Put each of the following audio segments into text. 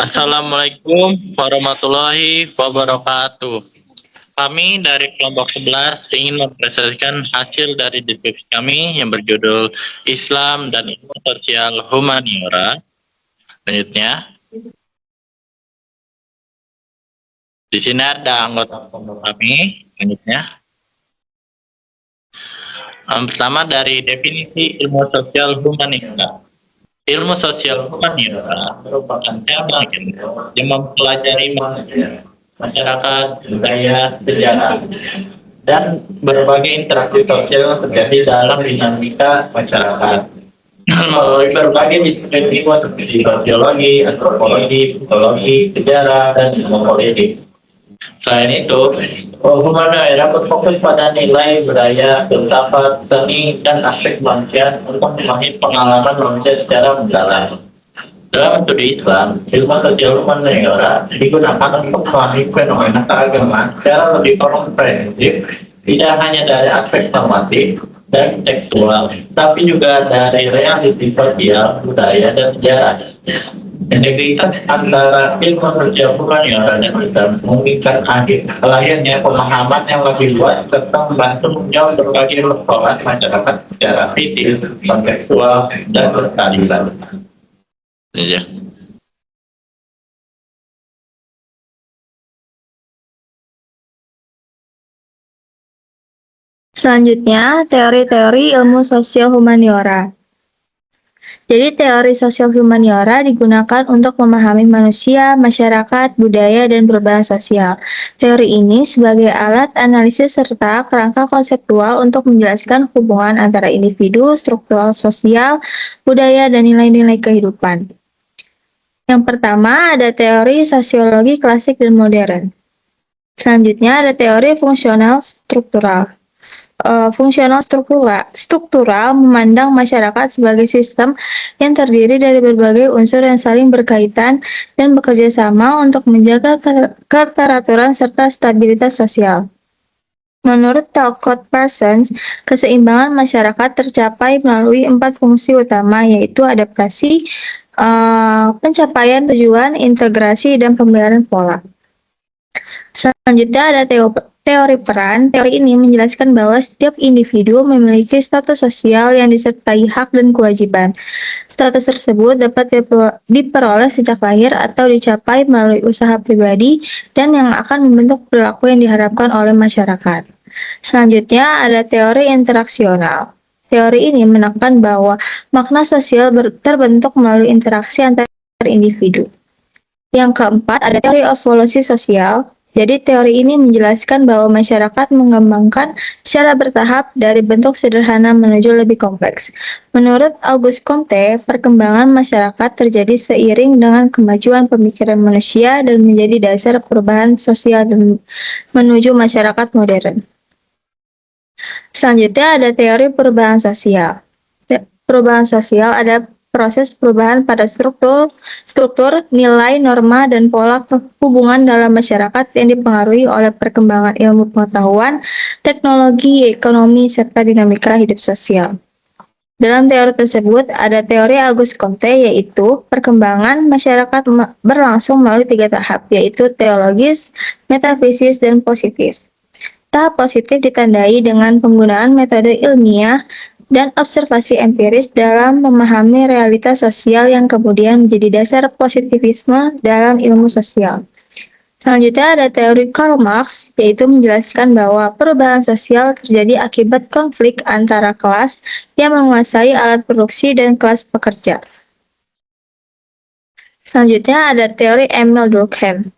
Assalamualaikum warahmatullahi wabarakatuh. Kami dari kelompok 11 ingin mempresentasikan hasil dari diskusi kami yang berjudul Islam dan Ilmu Sosial Humaniora. Selanjutnya, di sini ada anggota kelompok kami. Selanjutnya, pertama dari definisi ilmu sosial humaniora. Ilmu sosial humaniora merupakan cabang yang mempelajari masyarakat, budaya, sejarah, dan berbagai interaksi sosial yang terjadi dalam dinamika masyarakat. Melalui berbagai disiplin ilmu seperti sosiologi, antropologi, psikologi, sejarah, dan ilmu politik. Selain itu, humaniora berfokus pada nilai, budaya, filsafat, seni, dan aspek manusia untuk memahami pengalaman manusia secara mendalam. Dalam studi Islam, ilmu sosial humaniora digunakan untuk memahami fenomena keagamaan secara lebih komprehensif, tidak hanya dari aspek normatif dan tekstual, tapi juga dari realitas sosial, budaya, dan sejarah. Integritas antara ilmu sosial humaniora dan Islam memungkinkan lahirnya pemahaman yang lebih luas serta membantu menjawab berbagai persoalan masyarakat secara kritis, kontekstual, dan berkeadilan. Iya. Selanjutnya, teori-teori ilmu sosial humaniora. Jadi, teori sosial humaniora digunakan untuk memahami manusia, masyarakat, budaya, dan perubahan sosial. Teori ini sebagai alat analisis serta kerangka konseptual untuk menjelaskan hubungan antara individu, struktural sosial, budaya, dan nilai-nilai kehidupan. Yang pertama ada teori sosiologi klasik dan modern. Selanjutnya ada teori fungsional struktural. Fungsional struktural memandang masyarakat sebagai sistem yang terdiri dari berbagai unsur yang saling berkaitan dan bekerja sama untuk menjaga keteraturan serta stabilitas sosial. Menurut Talcott Parsons, keseimbangan masyarakat tercapai melalui 4 fungsi utama, yaitu adaptasi, pencapaian tujuan, integrasi, dan pemeliharaan pola. Selanjutnya ada teori peran. Teori ini menjelaskan bahwa setiap individu memiliki status sosial yang disertai hak dan kewajiban. Status tersebut dapat diperoleh sejak lahir atau dicapai melalui usaha pribadi dan yang akan membentuk perilaku yang diharapkan oleh masyarakat. Selanjutnya ada teori interaksional. Teori ini menekankan bahwa makna sosial terbentuk melalui interaksi antar individu. Yang keempat ada teori evolusi sosial. Jadi teori ini menjelaskan bahwa masyarakat mengembangkan secara bertahap dari bentuk sederhana menuju lebih kompleks. Menurut Auguste Comte, perkembangan masyarakat terjadi seiring dengan kemajuan pemikiran manusia dan menjadi dasar perubahan sosial dan menuju masyarakat modern. Selanjutnya ada teori perubahan sosial. Perubahan sosial ada proses perubahan pada struktur, nilai, norma, dan pola hubungan dalam masyarakat yang dipengaruhi oleh perkembangan ilmu pengetahuan, teknologi, ekonomi, serta dinamika hidup sosial. Dalam teori tersebut, ada teori Auguste Comte, yaitu perkembangan masyarakat berlangsung melalui 3 tahap, yaitu teologis, metafisis, dan positif. Tahap positif ditandai dengan penggunaan metode ilmiah dan observasi empiris dalam memahami realitas sosial yang kemudian menjadi dasar positivisme dalam ilmu sosial. Selanjutnya ada teori Karl Marx, yaitu menjelaskan bahwa perubahan sosial terjadi akibat konflik antara kelas yang menguasai alat produksi dan kelas pekerja. Selanjutnya ada teori Emil Durkheim.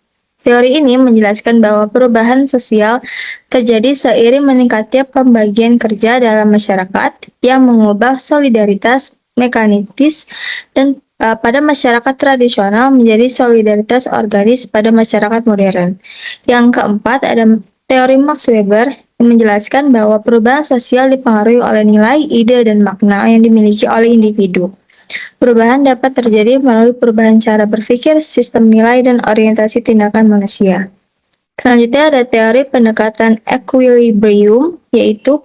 Teori ini menjelaskan bahwa perubahan sosial terjadi seiring meningkatnya pembagian kerja dalam masyarakat yang mengubah solidaritas mekanistis dan pada masyarakat tradisional menjadi solidaritas organis pada masyarakat modern. Yang keempat ada teori Max Weber yang menjelaskan bahwa perubahan sosial dipengaruhi oleh nilai, ide, dan makna yang dimiliki oleh individu. Perubahan dapat terjadi melalui perubahan cara berpikir, sistem nilai, dan orientasi tindakan manusia. Selanjutnya ada teori pendekatan equilibrium, yaitu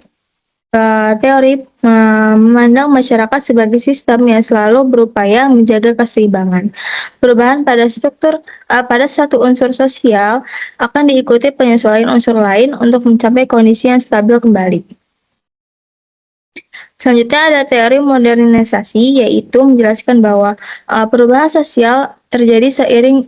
teori memandang masyarakat sebagai sistem yang selalu berupaya menjaga keseimbangan. Perubahan pada satu unsur sosial akan diikuti penyesuaian unsur lain untuk mencapai kondisi yang stabil kembali. Selanjutnya ada teori modernisasi, yaitu menjelaskan bahwa perubahan sosial terjadi seiring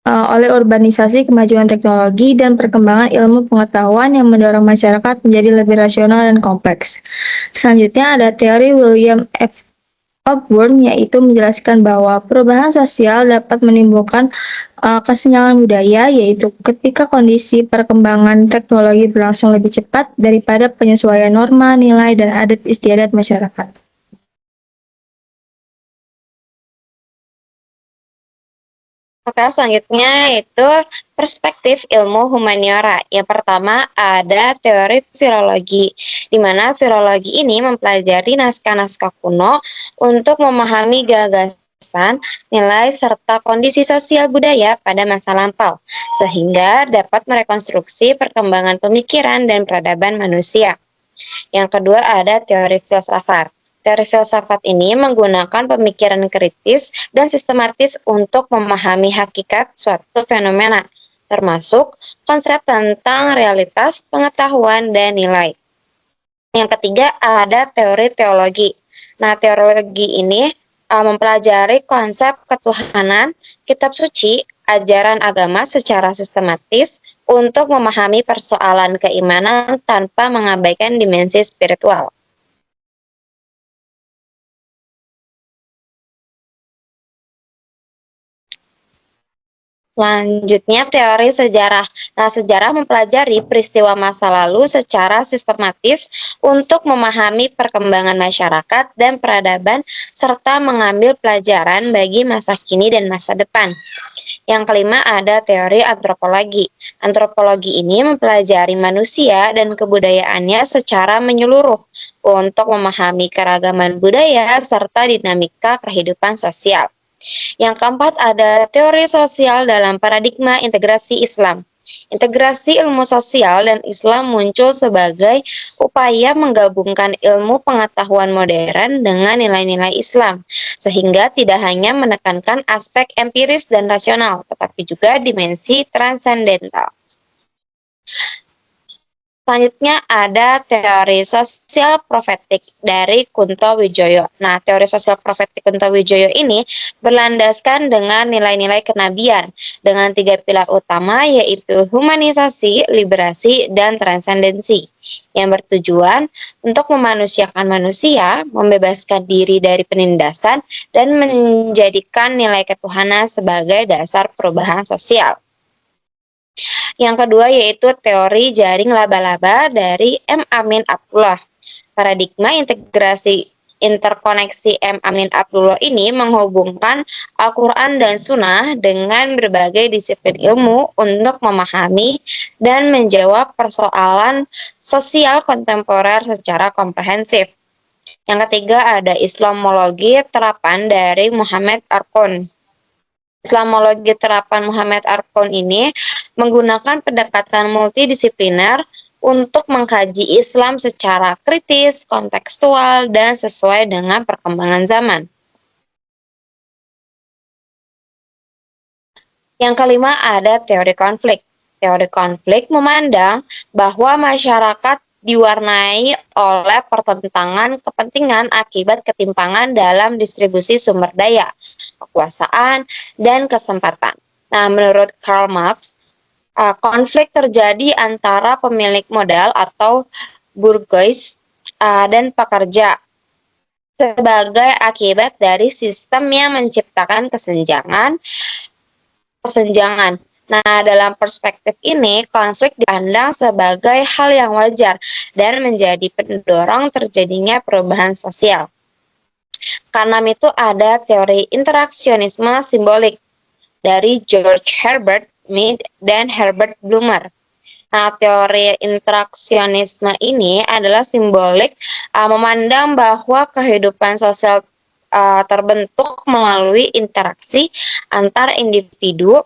oleh urbanisasi, kemajuan teknologi, dan perkembangan ilmu pengetahuan yang mendorong masyarakat menjadi lebih rasional dan kompleks. Selanjutnya ada teori William F. Ogburn, yaitu menjelaskan bahwa perubahan sosial dapat menimbulkan kesenjangan budaya, yaitu ketika kondisi perkembangan teknologi berlangsung lebih cepat daripada penyesuaian norma, nilai, dan adat istiadat masyarakat. Oke, selanjutnya yaitu perspektif ilmu humaniora. Yang pertama ada teori filologi, di mana filologi ini mempelajari naskah-naskah kuno untuk memahami gagasan, nilai, serta kondisi sosial budaya pada masa lampau, sehingga dapat merekonstruksi perkembangan pemikiran dan peradaban manusia. Yang kedua ada teori filsafat. Teori filsafat ini menggunakan pemikiran kritis dan sistematis untuk memahami hakikat suatu fenomena, termasuk konsep tentang realitas, pengetahuan, dan nilai. Yang ketiga ada teori teologi. Nah, teologi ini mempelajari konsep ketuhanan, kitab suci, ajaran agama secara sistematis untuk memahami persoalan keimanan tanpa mengabaikan dimensi spiritual. Selanjutnya, teori sejarah. Nah, sejarah mempelajari peristiwa masa lalu secara sistematis untuk memahami perkembangan masyarakat dan peradaban, serta mengambil pelajaran bagi masa kini dan masa depan. Yang kelima ada teori antropologi. Antropologi ini mempelajari manusia dan kebudayaannya secara menyeluruh untuk memahami keragaman budaya serta dinamika kehidupan sosial. Yang keempat ada teori sosial dalam paradigma integrasi Islam. Integrasi ilmu sosial dan Islam muncul sebagai upaya menggabungkan ilmu pengetahuan modern dengan nilai-nilai Islam, sehingga tidak hanya menekankan aspek empiris dan rasional, tetapi juga dimensi transendental. Selanjutnya ada teori sosial profetik dari Kunto Wijoyo. Nah, teori sosial profetik Kunto Wijoyo ini berlandaskan dengan nilai-nilai kenabian dengan 3 pilar utama, yaitu humanisasi, liberasi, dan transendensi, yang bertujuan untuk memanusiakan manusia, membebaskan diri dari penindasan, dan menjadikan nilai ketuhanan sebagai dasar perubahan sosial. Yang kedua yaitu teori jaring laba-laba dari M. Amin Abdullah. Paradigma integrasi interkoneksi M. Amin Abdullah ini menghubungkan Al-Quran dan Sunnah dengan berbagai disiplin ilmu untuk memahami dan menjawab persoalan sosial kontemporer secara komprehensif. Yang ketiga ada Islamologi terapan dari Muhammad Arkon. Islamologi terapan Muhammad Arkon ini menggunakan pendekatan multidisipliner untuk mengkaji Islam secara kritis, kontekstual, dan sesuai dengan perkembangan zaman. Yang kelima ada teori konflik. Teori konflik memandang bahwa masyarakat diwarnai oleh pertentangan kepentingan akibat ketimpangan dalam distribusi sumber daya, kekuasaan, dan kesempatan. Nah, menurut Karl Marx, konflik terjadi antara pemilik modal atau bourgeois dan pekerja sebagai akibat dari sistem yang menciptakan kesenjangan. Nah, dalam perspektif ini, konflik dipandang sebagai hal yang wajar dan menjadi pendorong terjadinya perubahan sosial. Karena itu ada teori interaksionisme simbolik dari George Herbert Mead dan Herbert Blumer. Nah, teori interaksionisme ini adalah simbolik memandang bahwa kehidupan sosial terbentuk melalui interaksi antar individu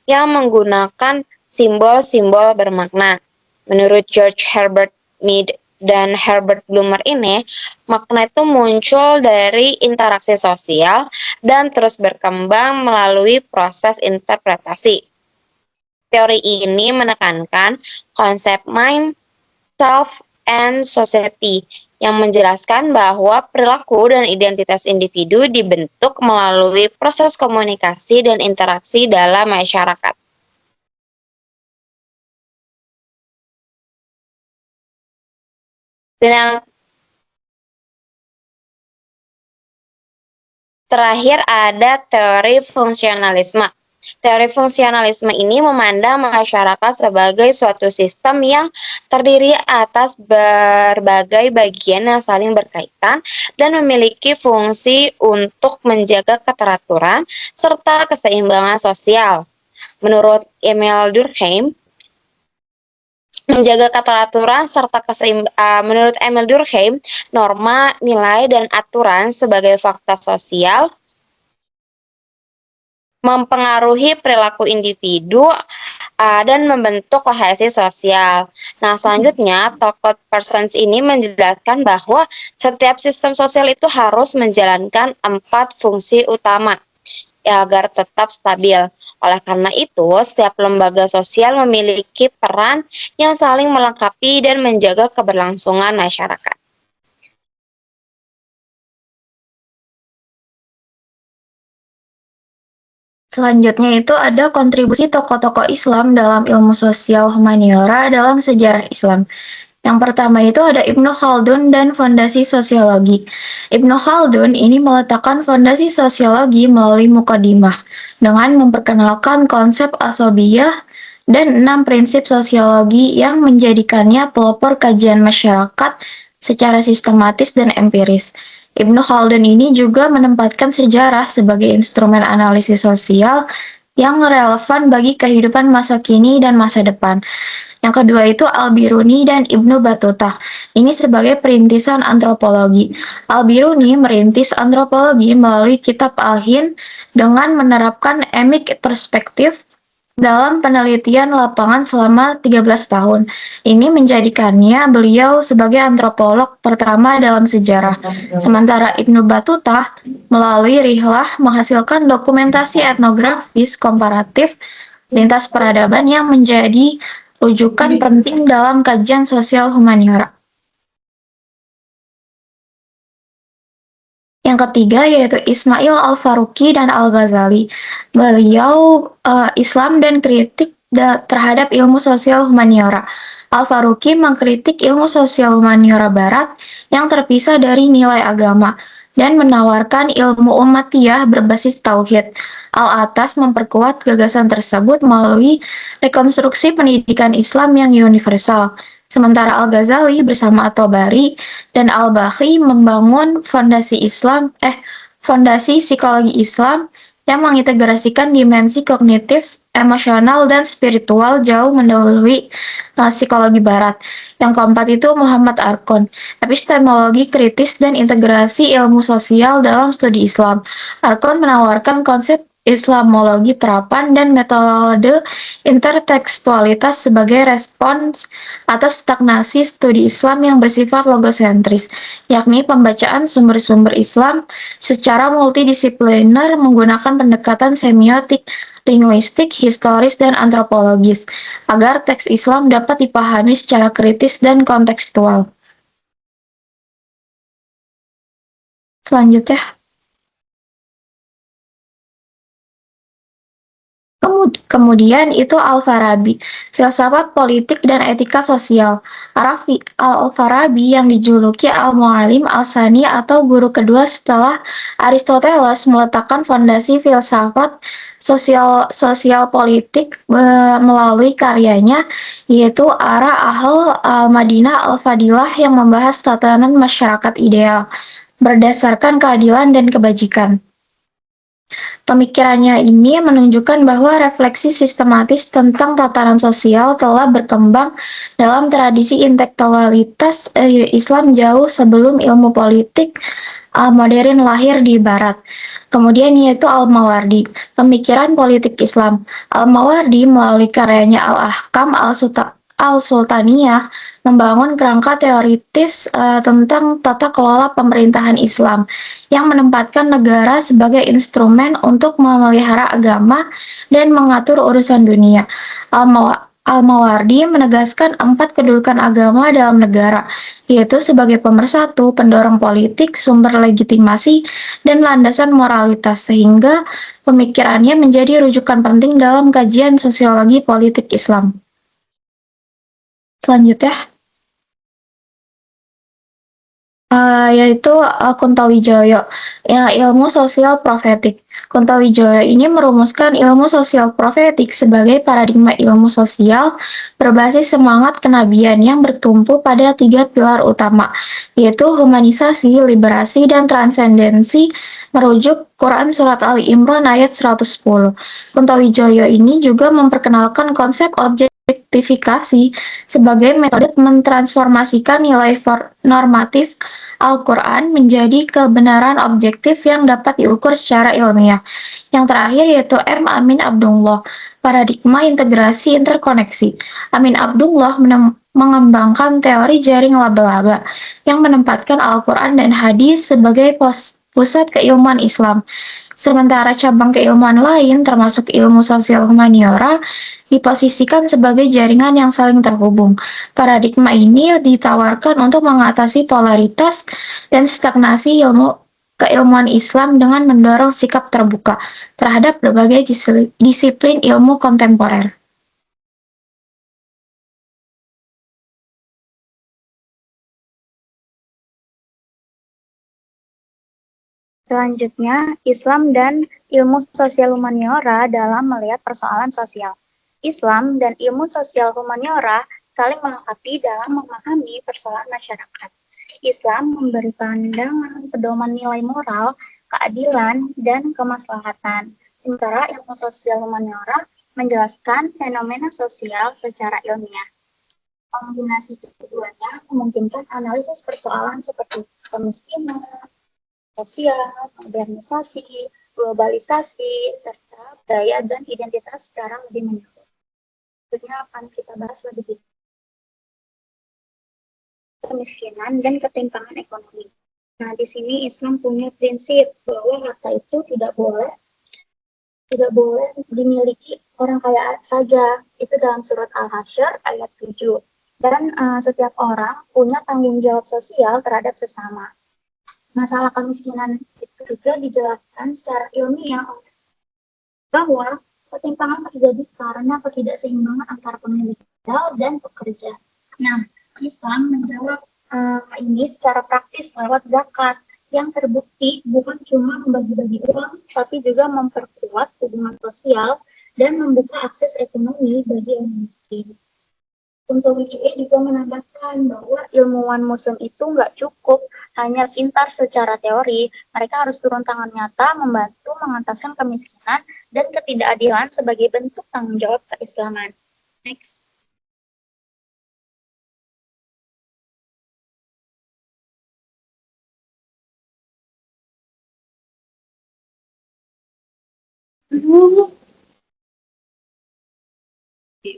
yang menggunakan simbol-simbol bermakna. Menurut George Herbert Mead dan Herbert Blumer ini, makna itu muncul dari interaksi sosial dan terus berkembang melalui proses interpretasi. Teori ini menekankan konsep mind, self, and society yang menjelaskan bahwa perilaku dan identitas individu dibentuk melalui proses komunikasi dan interaksi dalam masyarakat. Dan yang terakhir ada teori fungsionalisme. Teori fungsionalisme ini memandang masyarakat sebagai suatu sistem yang terdiri atas berbagai bagian yang saling berkaitan dan memiliki fungsi untuk menjaga keteraturan serta keseimbangan sosial. Menurut Emil Durkheim, menjaga keteraturan serta menurut Emil Durkheim, norma, nilai, dan aturan sebagai fakta sosial mempengaruhi perilaku individu dan membentuk kohesi sosial. Nah, selanjutnya, Talcott Parsons ini menjelaskan bahwa setiap sistem sosial itu harus menjalankan 4 fungsi utama agar tetap stabil. Oleh karena itu, setiap lembaga sosial memiliki peran yang saling melengkapi dan menjaga keberlangsungan masyarakat. Selanjutnya itu ada kontribusi tokoh-tokoh Islam dalam ilmu sosial humaniora dalam sejarah Islam. Yang pertama itu ada Ibnu Khaldun dan fondasi sosiologi. Ibnu Khaldun ini meletakkan fondasi sosiologi melalui mukadimah dengan memperkenalkan konsep asobiyah dan 6 prinsip sosiologi yang menjadikannya pelopor kajian masyarakat secara sistematis dan empiris. Ibnu Khaldun ini juga menempatkan sejarah sebagai instrumen analisis sosial yang relevan bagi kehidupan masa kini dan masa depan. Yang kedua itu Al-Biruni dan Ibnu Battuta. Ini sebagai perintisan antropologi. Al-Biruni merintis antropologi melalui kitab Al-Hin dengan menerapkan emic perspektif dalam penelitian lapangan selama 13 tahun. Ini menjadikannya beliau sebagai antropolog pertama dalam sejarah. Sementara Ibnu Battuta melalui rihlah menghasilkan dokumentasi etnografis komparatif lintas peradaban yang menjadi rujukan penting dalam kajian sosial humaniora. Yang ketiga yaitu Ismail Al-Faruqi dan Al-Ghazali. Beliau Islam dan kritik terhadap ilmu sosial humaniora. Al-Faruqi mengkritik ilmu sosial humaniora barat yang terpisah dari nilai agama dan menawarkan ilmu umatiyah berbasis tauhid. Al-Atas memperkuat gagasan tersebut melalui rekonstruksi pendidikan Islam yang universal. Sementara Al-Ghazali bersama At-Tabari dan Al-Baghi membangun fondasi psikologi Islam yang mengintegrasikan dimensi kognitif, emosional, dan spiritual jauh mendahului psikologi barat. Yang keempat itu Muhammad Arkon, epistemologi kritis dan integrasi ilmu sosial dalam studi Islam. Arkon menawarkan konsep Islamologi terapan dan metode intertekstualitas sebagai respons atas stagnasi studi Islam yang bersifat logosentris, yakni pembacaan sumber-sumber Islam secara multidisipliner menggunakan pendekatan semiotik, linguistik, historis, dan antropologis, agar teks Islam dapat dipahami secara kritis dan kontekstual. Selanjutnya, kemudian itu Al-Farabi, filsafat politik dan etika sosial. Al-Farabi yang dijuluki Al-Mu'allim Al-Sani atau guru kedua setelah Aristoteles meletakkan fondasi filsafat sosial politik melalui karyanya yaitu Ara Ahl Al-Madinah Al-Fadilah yang membahas tatanan masyarakat ideal berdasarkan keadilan dan kebajikan. Pemikirannya ini menunjukkan bahwa refleksi sistematis tentang tatanan sosial telah berkembang dalam tradisi intelektualitas Islam jauh sebelum ilmu politik modern lahir di Barat. Kemudian yaitu Al-Mawardi, pemikiran politik Islam. Al-Mawardi melalui karyanya Al-Ahkam Al-Sultaniyah membangun kerangka teoritis tentang tata kelola pemerintahan Islam yang menempatkan negara sebagai instrumen untuk memelihara agama dan mengatur urusan dunia. Al-Mawardi menegaskan 4 kedudukan agama dalam negara, yaitu sebagai pemersatu, pendorong politik, sumber legitimasi, dan landasan moralitas, sehingga pemikirannya menjadi rujukan penting dalam kajian sosiologi politik Islam. Selanjutnya, yaitu Kuntowijoyo, ilmu sosial profetik. Kuntowijoyo ini merumuskan ilmu sosial profetik sebagai paradigma ilmu sosial berbasis semangat kenabian yang bertumpu pada 3 pilar utama, yaitu humanisasi, liberasi, dan transendensi, merujuk Quran Surat Ali Imran ayat 110. Kuntowijoyo ini juga memperkenalkan konsep objektifikasi sebagai metode mentransformasikan nilai normatif Al-Quran menjadi kebenaran objektif yang dapat diukur secara ilmiah. Yang terakhir yaitu M. Amin Abdullah, paradigma integrasi interkoneksi. Amin Abdullah mengembangkan teori jaring laba-laba yang menempatkan Al-Quran dan hadis sebagai pusat keilmuan Islam. Sementara cabang keilmuan lain, termasuk ilmu sosial humaniora, diposisikan sebagai jaringan yang saling terhubung. Paradigma ini ditawarkan untuk mengatasi polaritas dan stagnasi keilmuan Islam dengan mendorong sikap terbuka terhadap berbagai disiplin ilmu kontemporer. Selanjutnya, Islam dan ilmu sosial humaniora dalam melihat persoalan sosial. Islam dan ilmu sosial humaniora saling melengkapi dalam memahami persoalan masyarakat. Islam memberi pandangan pedoman nilai moral, keadilan, dan kemaslahatan. Sementara ilmu sosial humaniora menjelaskan fenomena sosial secara ilmiah. Kombinasi keduanya memungkinkan analisis persoalan seperti kemiskinan, sosial, modernisasi, globalisasi, serta budaya dan identitas secara lebih menyeluruh. Selanjutnya akan kita bahas lebih detail kemiskinan dan ketimpangan ekonomi. Nah, di sini Islam punya prinsip bahwa harta itu tidak boleh dimiliki orang kaya saja. Itu dalam surat Al-Hasyr ayat 7. Dan setiap orang punya tanggung jawab sosial terhadap sesama. Masalah kemiskinan itu juga dijelaskan secara ilmiah bahwa ketimpangan terjadi karena ketidakseimbangan antara pemilik modal dan pekerja. Nah, Islam menjawab ini secara praktis lewat zakat yang terbukti bukan cuma membagi-bagi uang, tapi juga memperkuat hubungan sosial dan membuka akses ekonomi bagi orang miskin. Untuk WCE juga menambahkan bahwa ilmuwan muslim itu nggak cukup hanya pintar secara teori, mereka harus turun tangan nyata membantu mengentaskan kemiskinan dan ketidakadilan sebagai bentuk tanggung jawab keislaman. Next.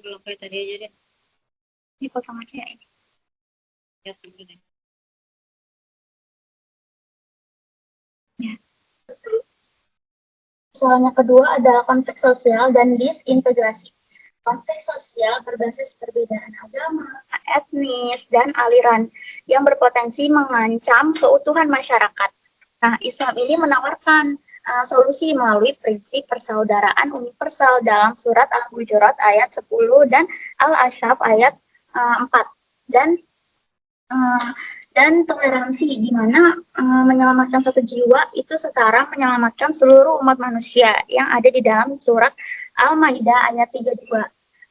Kalau kayak tadi aja deh. Ini potong aja ya ini. Ya, tunggu deh. Ya. Soalnya kedua adalah konflik sosial dan disintegrasi. Konflik sosial berbasis perbedaan agama, etnis, dan aliran yang berpotensi mengancam keutuhan masyarakat. Nah, Islam ini menawarkan solusi melalui prinsip persaudaraan universal dalam surat Al-Hujurat ayat 10 dan Al-Asyaf ayat 4. Dan toleransi di mana menyelamatkan satu jiwa itu setara menyelamatkan seluruh umat manusia yang ada di dalam surat Al-Maidah ayat 32.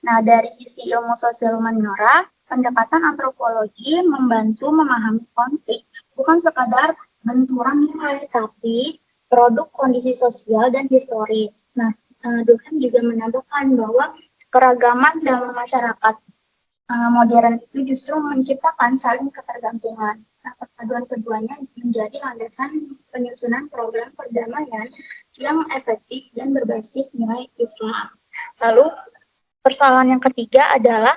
Nah, dari sisi ilmu sosial humaniora, pendekatan antropologi membantu memahami konflik bukan sekadar benturan nilai, tapi produk kondisi sosial dan historis. Nah, Durkheim juga menambahkan bahwa keragaman dalam masyarakat modern itu justru menciptakan saling ketergantungan. Nah, perpaduan keduanya menjadi landasan penyusunan program perdamaian yang efektif dan berbasis nilai Islam. Lalu, persoalan yang ketiga adalah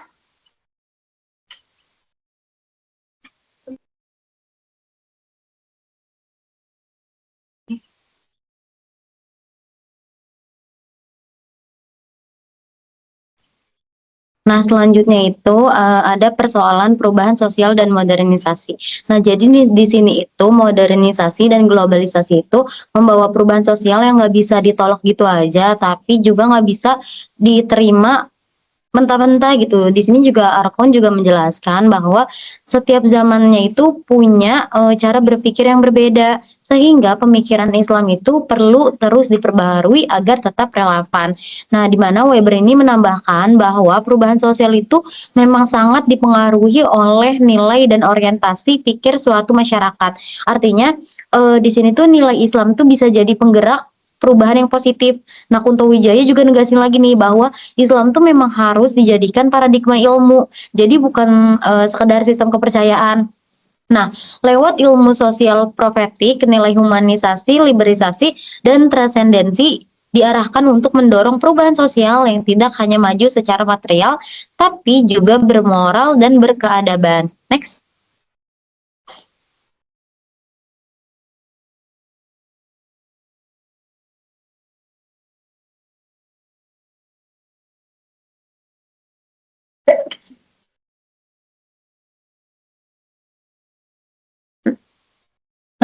Nah, selanjutnya itu ada persoalan perubahan sosial dan modernisasi. Nah, jadi di sini itu modernisasi dan globalisasi itu membawa perubahan sosial yang nggak bisa ditolak gitu aja, tapi juga nggak bisa diterima mentah-mentah gitu. Di sini juga Arfon juga menjelaskan bahwa setiap zamannya itu punya cara berpikir yang berbeda, sehingga pemikiran Islam itu perlu terus diperbaharui agar tetap relevan. Nah, di mana Weber ini menambahkan bahwa perubahan sosial itu memang sangat dipengaruhi oleh nilai dan orientasi pikir suatu masyarakat. Artinya di sini tuh nilai Islam tuh bisa jadi penggerak perubahan yang positif. Nah, Kunto Wijaya juga negasin lagi nih bahwa Islam tuh memang harus dijadikan paradigma ilmu. Jadi bukan sekedar sistem kepercayaan. Nah, lewat ilmu sosial profetik, nilai humanisasi, liberalisasi, dan transendensi diarahkan untuk mendorong perubahan sosial yang tidak hanya maju secara material, tapi juga bermoral dan berkeadaban. Next.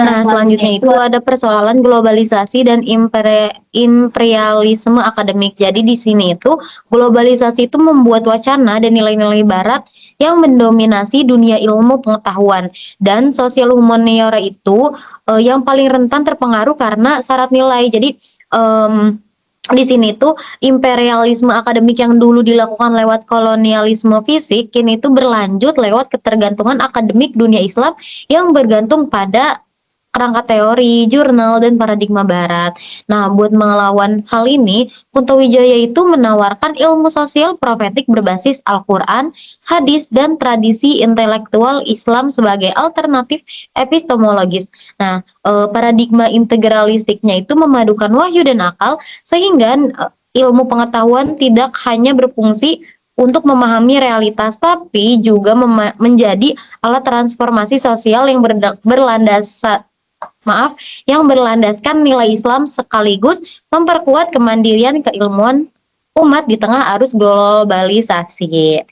Nah, selanjutnya itu ada persoalan globalisasi dan imperialisme akademik. Jadi di sini itu globalisasi itu membuat wacana dan nilai-nilai barat yang mendominasi dunia ilmu pengetahuan, dan sosial humaniora itu yang paling rentan terpengaruh karena syarat nilai. Jadi di sini tuh imperialisme akademik yang dulu dilakukan lewat kolonialisme fisik, kini itu berlanjut lewat ketergantungan akademik dunia Islam yang bergantung pada kerangka teori, jurnal, dan paradigma barat. Nah, buat melawan hal ini, Kunto Wijaya itu menawarkan ilmu sosial profetik berbasis Al-Quran, hadis, dan tradisi intelektual Islam sebagai alternatif epistemologis. Nah, paradigma integralistiknya itu memadukan wahyu dan akal, sehingga ilmu pengetahuan tidak hanya berfungsi untuk memahami realitas, tapi juga menjadi alat transformasi sosial yang yang berlandaskan nilai Islam sekaligus memperkuat kemandirian keilmuan umat di tengah arus globalisasi.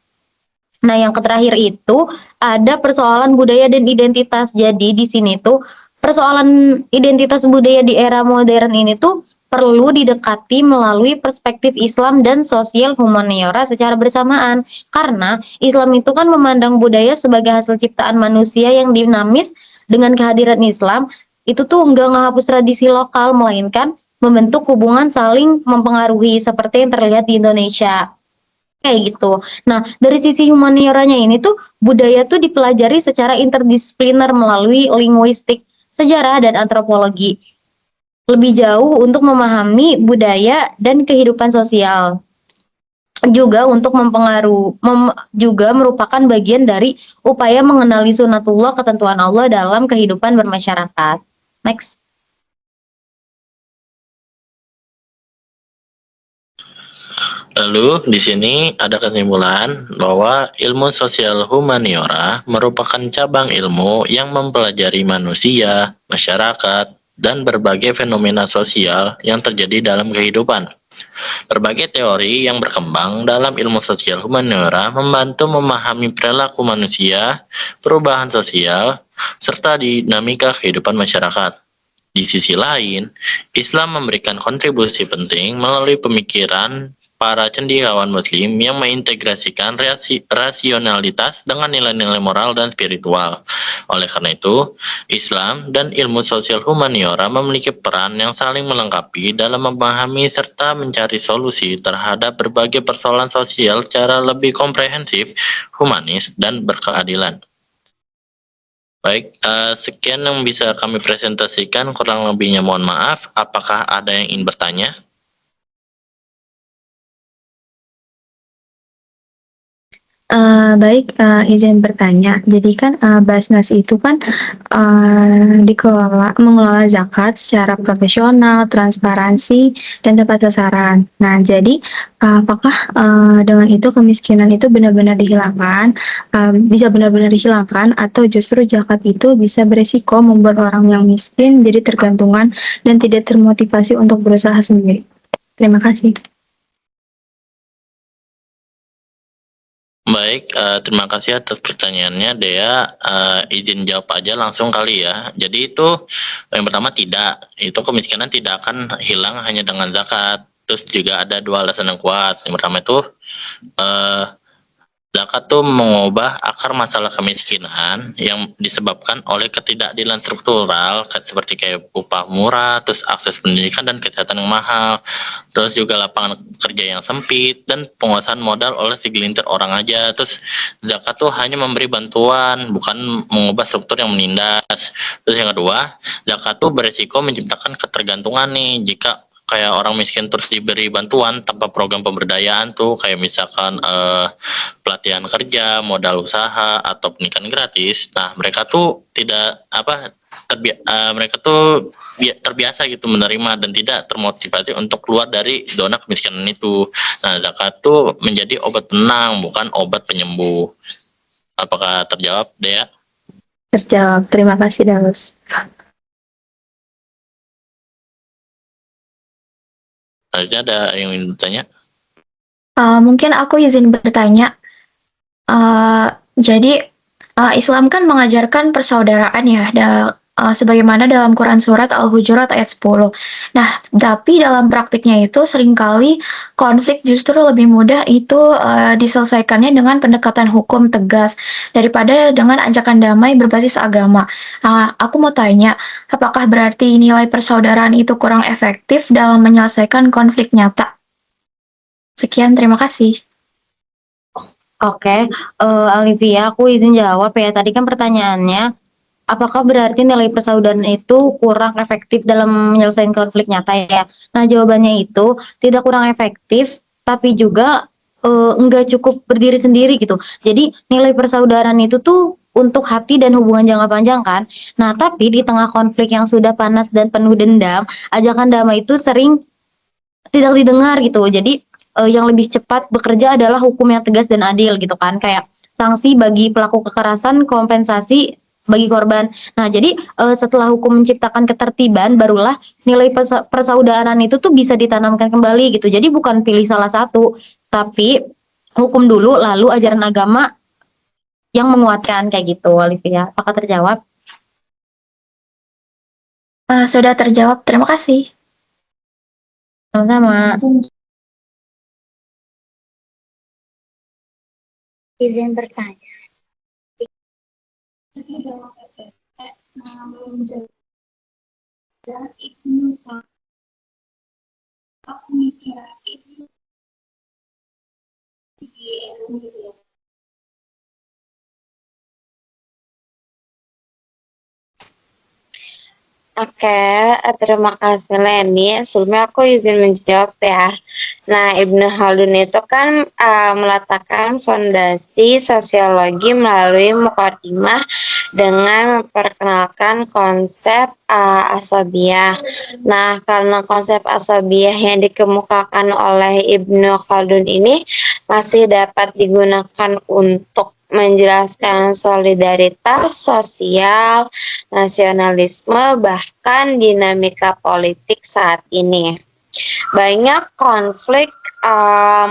Nah, yang terakhir itu ada persoalan budaya dan identitas. Jadi di sini tuh persoalan identitas budaya di era modern ini tuh perlu didekati melalui perspektif Islam dan sosial humaniora secara bersamaan. Karena Islam itu kan memandang budaya sebagai hasil ciptaan manusia yang dinamis. Dengan kehadiran Islam, itu tuh enggak ngehapus tradisi lokal, melainkan membentuk hubungan saling mempengaruhi seperti yang terlihat di Indonesia. Kayak gitu. Nah, dari sisi humanioranya ini tuh budaya tuh dipelajari secara interdisipliner melalui linguistik, sejarah, dan antropologi. Lebih jauh untuk memahami budaya dan kehidupan sosial. Juga untuk juga merupakan bagian dari upaya mengenali sunatullah, ketentuan Allah dalam kehidupan bermasyarakat. Next. Lalu di sini ada kesimpulan bahwa ilmu sosial humaniora merupakan cabang ilmu yang mempelajari manusia, masyarakat, dan berbagai fenomena sosial yang terjadi dalam kehidupan. Berbagai teori yang berkembang dalam ilmu sosial humaniora membantu memahami perilaku manusia, perubahan sosial, serta dinamika kehidupan masyarakat. Di sisi lain, Islam memberikan kontribusi penting melalui pemikiran para cendekiawan muslim yang mengintegrasikan rasionalitas dengan nilai-nilai moral dan spiritual. Oleh karena itu, Islam dan ilmu sosial humaniora memiliki peran yang saling melengkapi dalam memahami serta mencari solusi terhadap berbagai persoalan sosial secara lebih komprehensif, humanis, dan berkeadilan. Baik, sekian yang bisa kami presentasikan, kurang lebihnya mohon maaf. Apakah ada yang ingin bertanya? Baik, izin bertanya. Jadi kan Basnas itu kan mengelola zakat secara profesional, transparansi, dan tepat sasaran. Nah, jadi apakah dengan itu kemiskinan itu benar-benar dihilangkan, bisa benar-benar dihilangkan, atau justru zakat itu bisa beresiko membuat orang yang miskin jadi tergantungan dan tidak termotivasi untuk berusaha sendiri? Terima kasih. Baik, terima kasih atas pertanyaannya Dea. Izin jawab aja langsung kali ya. Jadi itu yang pertama tidak, itu kemiskinan tidak akan hilang hanya dengan zakat. Terus juga ada dua alasan yang kuat. Yang pertama itu eh, zakat tuh mengubah akar masalah kemiskinan yang disebabkan oleh ketidakadilan struktural seperti kayak upah murah, terus akses pendidikan dan kesehatan yang mahal, terus juga lapangan kerja yang sempit dan penguasaan modal oleh segelintir orang aja. Terus zakat tuh hanya memberi bantuan, bukan mengubah struktur yang menindas. Terus yang kedua, zakat tuh beresiko menciptakan ketergantungan nih jika kayak orang miskin terus diberi bantuan tanpa program pemberdayaan tuh kayak misalkan pelatihan kerja, modal usaha atau pernikahan gratis. Nah, mereka tuh tidak mereka tuh terbiasa gitu menerima dan tidak termotivasi untuk keluar dari zona kemiskinan itu. Nah, zakat tuh menjadi obat penenang, bukan obat penyembuh. Apakah terjawab, Dea? Terjawab. Terima kasih, Dalus. Selanjutnya ada yang ingin bertanya? Mungkin aku izin bertanya. Jadi Islam kan mengajarkan persaudaraan ya, sebagaimana dalam Quran Surat Al-Hujurat ayat 10. Nah, tapi dalam praktiknya itu seringkali konflik justru lebih mudah itu diselesaikannya dengan pendekatan hukum tegas daripada dengan ajakan damai berbasis agama. Nah, aku mau tanya, apakah berarti nilai persaudaraan itu kurang efektif dalam menyelesaikan konflik nyata? Sekian, terima kasih. Oke, Alivia, aku izin jawab ya. Tadi kan pertanyaannya, apakah berarti nilai persaudaraan itu kurang efektif dalam menyelesaikan konflik nyata ya? Nah, jawabannya itu tidak kurang efektif, tapi juga enggak cukup berdiri sendiri gitu. Jadi nilai persaudaraan itu tuh untuk hati dan hubungan jangka panjang kan. Nah, tapi di tengah konflik yang sudah panas dan penuh dendam, ajakan damai itu sering tidak didengar gitu. Jadi yang lebih cepat bekerja adalah hukum yang tegas dan adil gitu kan, kayak sanksi bagi pelaku kekerasan, kompensasi bagi korban. Nah, jadi setelah hukum menciptakan ketertiban, barulah nilai persaudaraan itu tuh bisa ditanamkan kembali gitu. Jadi bukan pilih salah satu, tapi hukum dulu lalu ajaran agama yang menguatkan kayak gitu, Olivia. Apakah terjawab? Sudah terjawab, terima kasih. Sama-sama. Izin bertanya. Dalam menjaga Ibnu aku mikir Ibnu Oke, terima kasih Leni. Sebelumnya aku izin menjawab ya. Nah, Ibnu Khaldun itu kan meletakkan fondasi sosiologi melalui mukadimah dengan memperkenalkan konsep asabiyah. Nah, karena konsep asabiyah yang dikemukakan oleh Ibnu Khaldun ini masih dapat digunakan untuk menjelaskan solidaritas sosial, nasionalisme, bahkan dinamika politik saat ini. Banyak konflik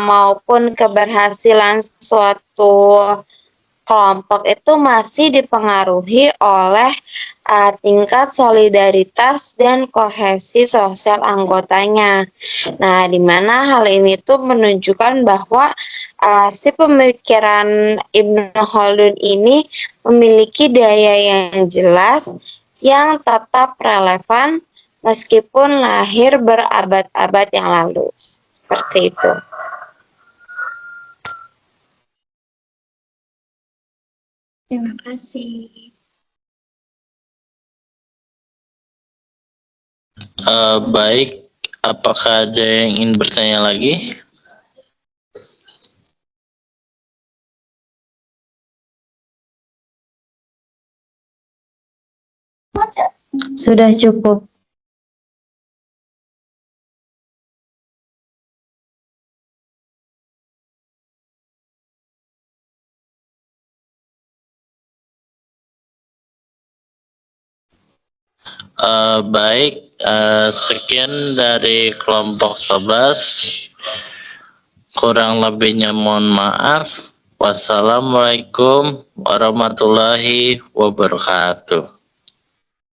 maupun keberhasilan suatu kelompok itu masih dipengaruhi oleh tingkat solidaritas dan kohesi sosial anggotanya. Nah, di mana hal ini tuh menunjukkan bahwa si pemikiran Ibnu Khaldun ini memiliki daya yang jelas yang tetap relevan meskipun lahir berabad-abad yang lalu. Seperti itu. Terima kasih. Baik, apakah ada yang ingin bertanya lagi? Sudah cukup. Baik, sekian dari kelompok 11. Kurang lebihnya mohon maaf. Wassalamualaikum warahmatullahi wabarakatuh.